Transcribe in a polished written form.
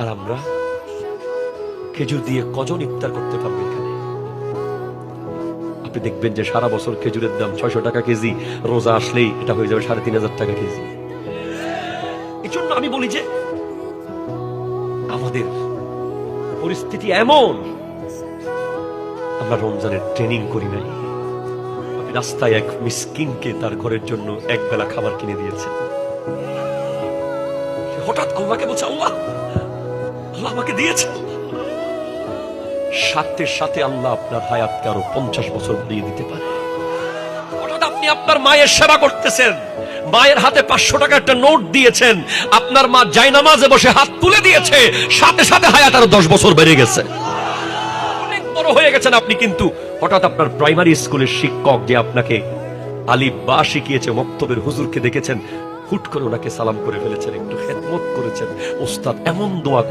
আর আমরা খেজুর দিয়ে কজন ইফতার করতে পারবো এখানে? আপনি দেখবেন যে সারা বছর খেজুরের দাম 600 টাকা কেজি, রোজা আসলেই এটা হয়ে যাবে 3500 টাকা কেজি। এই জন্য আমি বলি যে আমাদের পরিস্থিতি এমন, আমরা রমজানের ট্রেনিং করি নাই। আপনি রাস্তায় এক মিসকিনকে তার ঘরের জন্য এক বেলা খাবার কিনে দিয়েছেন, হঠাৎ আল্লাহকে বলছে আল্লাহ আল্লাহ আমাকে দিয়েছে, সাথে সাথে আল্লাহ আপনার হায়াতকে আরো 50 বছর বাড়িয়ে দিতে পারে। হঠাৎ আপনি আপনার মায়ের সেবা করতেছেন, মায়ের হাতে 500 টাকা একটা নোট দিয়েছেন, আপনার মা জায়নামাজে বসে হাত তুলে দিয়েছে, সাথে সাথে হায়াত আরো 10 বছর বেড়ে গেছে। অনেক বড় হয়ে গেছেন আপনি, কিন্তু হঠাৎ আপনার প্রাইমারি স্কুলের শিক্ষক যে আপনাকে আলিফ বা শিখিয়েছে, মক্তবের হুজুরকে দেখেছেন, হুট করে ওনাকে সালাম করে ফেলেছেন, একটু খেদমত করেছেন, ওস্তাদ এমন দোয়া